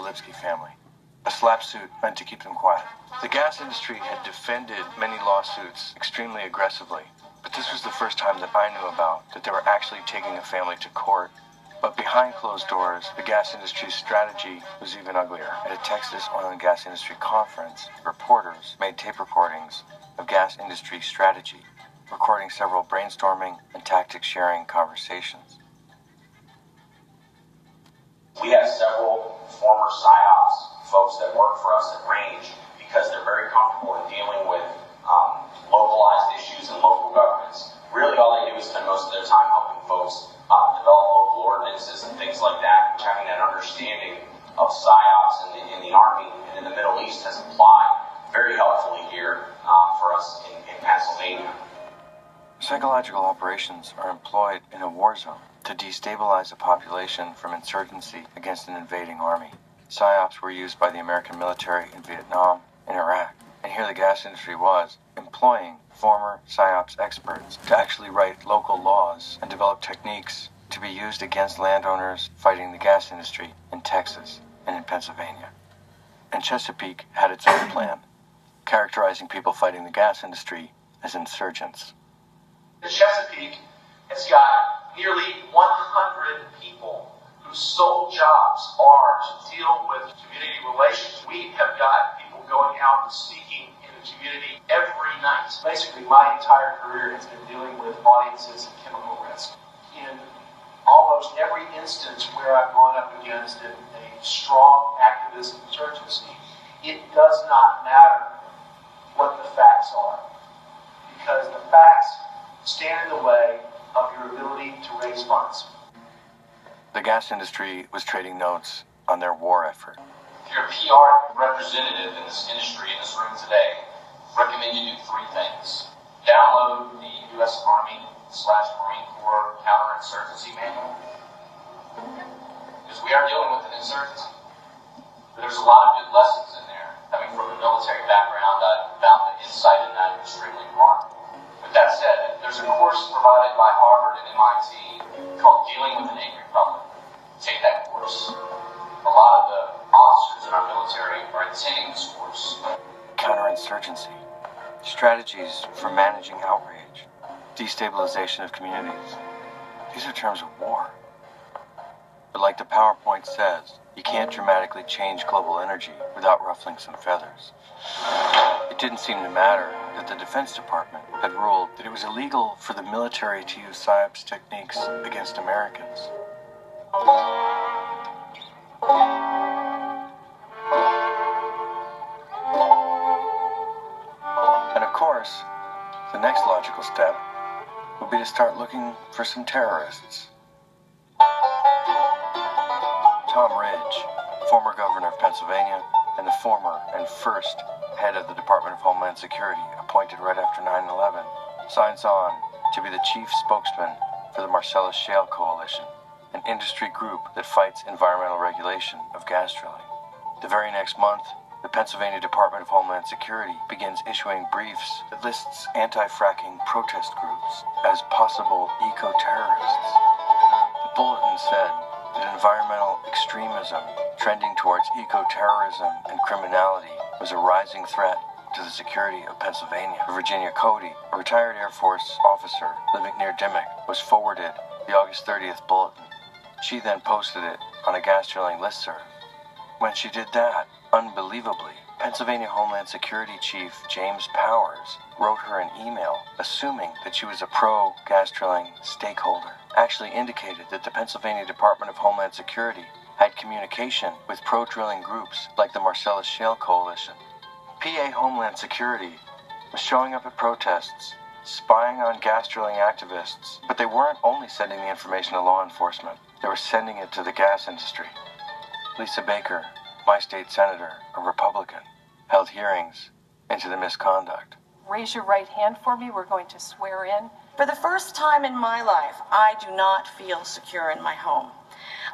Lipsky family. A slap suit meant to keep them quiet. The gas industry had defended many lawsuits extremely aggressively, but this was the first time that I knew about that they were actually taking a family to court. But behind closed doors, the gas industry's strategy was even uglier. At a Texas oil and gas industry conference, reporters made tape recordings of gas industry strategy, recording several brainstorming and tactic-sharing conversations. We have several former PSYOPs, folks that work for us at Range, because they're very comfortable in dealing with localized issues and local governments. Really all they do is spend most of their time helping folks develop local ordinances and things like that. Having that understanding of PSYOPs in the Army and in the Middle East has applied very helpfully here for us in Pennsylvania. Psychological operations are employed in a war zone to destabilize a population from insurgency against an invading army. PSYOPs were used by the American military in Vietnam and Iraq, and here the gas industry was employing former PSYOPs experts to actually write local laws and develop techniques to be used against landowners fighting the gas industry in Texas and in Pennsylvania. And Chesapeake had its own plan, characterizing people fighting the gas industry as insurgents. The Chesapeake has got nearly 100 people whose sole jobs are to deal with community relations. We have got people going out and speaking in the community every night. Basically, my entire career has been dealing with audiences and chemical risk. In almost every instance where I've gone up against a strong activist insurgency, it does not matter what the facts are, because the facts stand in the way of your ability to raise funds. The gas industry was trading notes on their war effort. If you're a PR representative in this industry, in this room today, recommend you do three things. Download the U.S. Army/Marine Corps counterinsurgency manual, because we are dealing with an insurgency. But there's a lot of good lessons in there. Coming from a military background, I found the insight in that extremely remarkable. With that said, there's a course provided by Harvard and MIT called Dealing with an Angry Public. Take that course. A lot of the officers in our military are attending this course. Counterinsurgency, strategies for managing outrage, destabilization of communities. These are terms of war. But like the PowerPoint says, you can't dramatically change global energy without ruffling some feathers. It didn't seem to matter that the Defense Department had ruled that it was illegal for the military to use PSYOPs techniques against Americans. And of course, the next logical step would be to start looking for some terrorists. Tom Ridge, former governor of Pennsylvania, and the former and first head of the Department of Homeland Security, appointed right after 9/11, signs on to be the chief spokesman for the Marcellus Shale Coalition, an industry group that fights environmental regulation of gas drilling. The very next month, the Pennsylvania Department of Homeland Security begins issuing briefs that lists anti-fracking protest groups as possible eco-terrorists. The bulletin said that environmental extremism trending towards eco-terrorism and criminality was a rising threat to the security of Pennsylvania. Virginia Cody, a retired Air Force officer living near Dimmock, was forwarded the August 30th bulletin. She then posted it on a gas drilling listserv. When she did that, unbelievably, Pennsylvania Homeland Security Chief James Powers wrote her an email assuming that she was a pro-gas drilling stakeholder, actually indicated that the Pennsylvania Department of Homeland Security had communication with pro-drilling groups like the Marcellus Shale Coalition. PA Homeland Security was showing up at protests, spying on gas drilling activists, but they weren't only sending the information to law enforcement, they were sending it to the gas industry. Lisa Baker, my state senator, a Republican, held hearings into the misconduct. Raise your right hand for me. We're going to swear in. For the first time in my life, I do not feel secure in my home.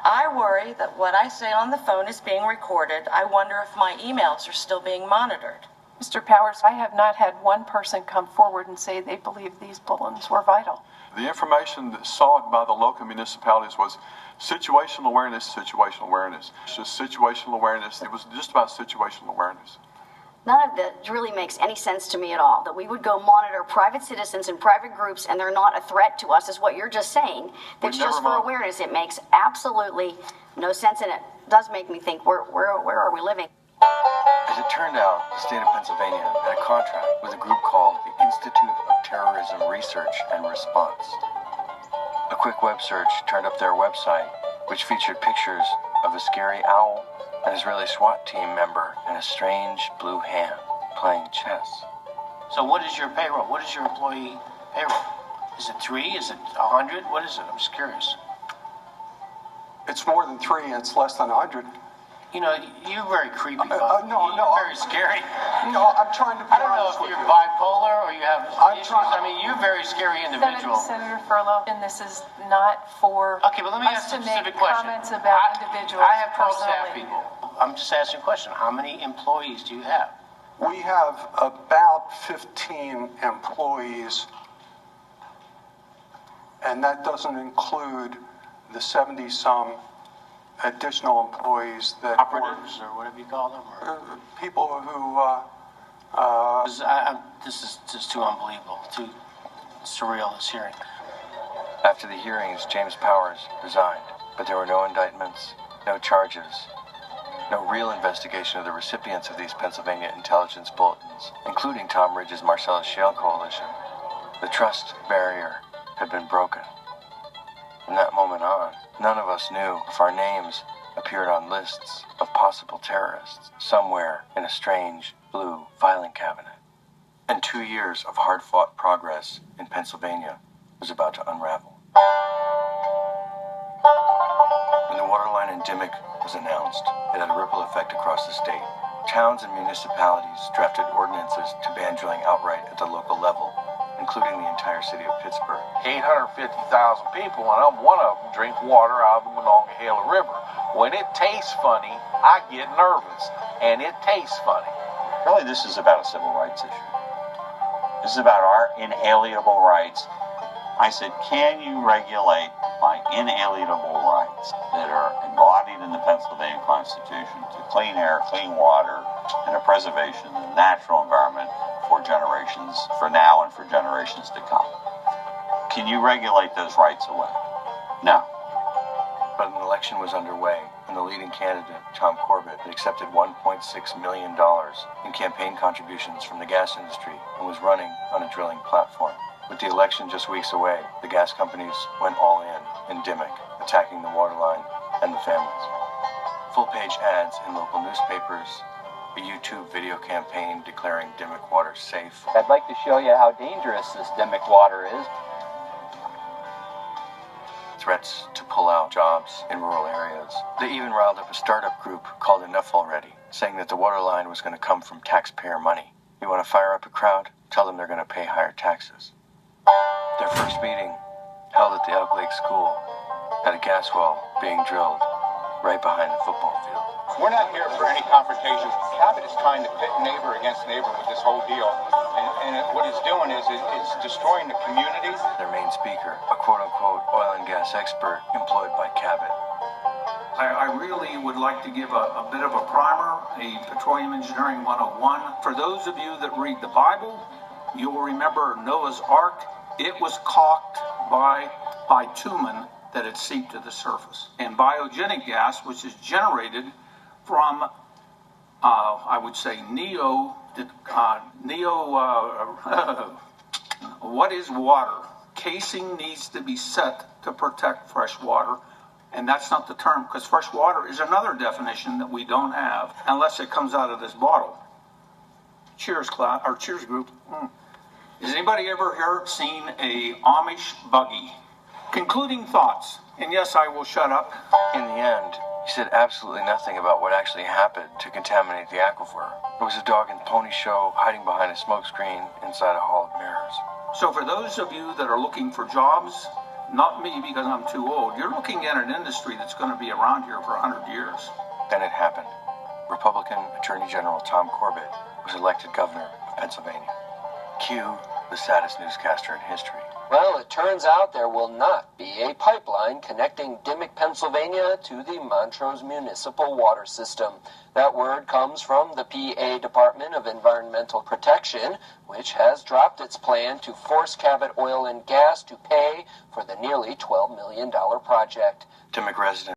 I worry that what I say on the phone is being recorded. I wonder if my emails are still being monitored. Mr. Powers, I have not had one person come forward and say they believe these bulletins were vital. The information that sought by the local municipalities was Situational awareness, situational awareness. It's just situational awareness. It was just about situational awareness. None of that really makes any sense to me at all, that we would go monitor private citizens and private groups and they're not a threat to us, is what you're just saying. It's just for awareness. It makes absolutely no sense, and it does make me think, where are we living? As it turned out, the state of Pennsylvania had a contract with a group called the Institute of Terrorism Research and Response. A quick web search turned up their website, which featured pictures of a scary owl, an Israeli SWAT team member, and a strange blue hand playing chess. So what is your payroll? What is your employee payroll? Is it 3? Is it 100? What is it? I'm just curious. It's more than 3, and it's less than 100. You know, you're very creepy, Bob. No, you're very scary. No, I'm trying to be I don't know honest if with you're you. bipolar or you have issues. trying- I mean, you're a very scary individual. Senator Furlow, and this is not for Okay, but let me ask us to a make specific question. comments about individuals I have 12 staff personally. people. I'm just asking a question. How many employees do you have? We have about 15 employees, and that doesn't include the 70-some additional employees that Operatives or whatever you call them? Or? people who, This is just too unbelievable, too surreal, this hearing. After the hearings, James Powers resigned, but there were no indictments, no charges, no real investigation of the recipients of these Pennsylvania intelligence bulletins, including Tom Ridge's Marcellus Shale Coalition. The trust barrier had been broken. From that moment on, none of us knew if our names appeared on lists of possible terrorists somewhere in a strange blue filing cabinet. And 2 years of hard-fought progress in Pennsylvania was about to unravel. When the water line in Dimmock was announced, it had a ripple effect across the state. Towns and municipalities drafted ordinances to ban drilling outright at the local level, including the entire city of Pittsburgh. 850,000 people, and I'm one of them, drink water out of the Monongahela River. When it tastes funny, I get nervous, and it tastes funny. Really, this is about a civil rights issue. This is about our inalienable rights. I said, can you regulate my inalienable rights that are embodied in the Pennsylvania Constitution to clean air, clean water, and the preservation of the natural environment for generations, for now and for generations to come? Can you regulate those rights away? No. But an election was underway, and the leading candidate, Tom Corbett, had accepted $1.6 million in campaign contributions from the gas industry and was running on a drilling platform. With the election just weeks away, the gas companies went all in Dimmock, attacking the water line and the families. Full-page ads in local newspapers, a YouTube video campaign declaring Dimmock water safe. I'd like to show you how dangerous this Dimmock water is. Threats to pull out jobs in rural areas. They even riled up a startup group called Enough Already, saying that the water line was going to come from taxpayer money. You want to fire up a crowd? Tell them they're going to pay higher taxes. Their first meeting, held at the Elk Lake School, had a gas well being drilled right behind the football field. We're not here for any confrontation. Cabot is trying to pit neighbor against neighbor with this whole deal. And what it's doing is it's destroying the community. Their main speaker, a quote-unquote oil and gas expert employed by Cabot. I really would like to give a bit of a primer, a Petroleum Engineering 101. For those of you that read the Bible, you will remember Noah's Ark. It was caulked by bitumen that had seeped to the surface. And biogenic gas, which is generated from, I would say, what is water? Casing needs to be set to protect fresh water. And that's not the term, because fresh water is another definition that we don't have unless it comes out of this bottle. Cheers, class, or cheers, group. Has anybody ever here seen a Amish buggy? Concluding thoughts. And yes, I will shut up. In the end, he said absolutely nothing about what actually happened to contaminate the aquifer. It was a dog and pony show hiding behind a smokescreen inside a hall of mirrors. So for those of you that are looking for jobs, not me because I'm too old, you're looking at an industry that's going to be around here for 100 years. Then it happened. Republican Attorney General Tom Corbett was elected governor of Pennsylvania. Cue the saddest newscaster in history. Well, it turns out there will not be a pipeline connecting Dimock, Pennsylvania to the Montrose Municipal water system. That word comes from the PA Department of Environmental Protection, which has dropped its plan to force Cabot Oil and Gas to pay for the nearly $12 million project. Dimock resident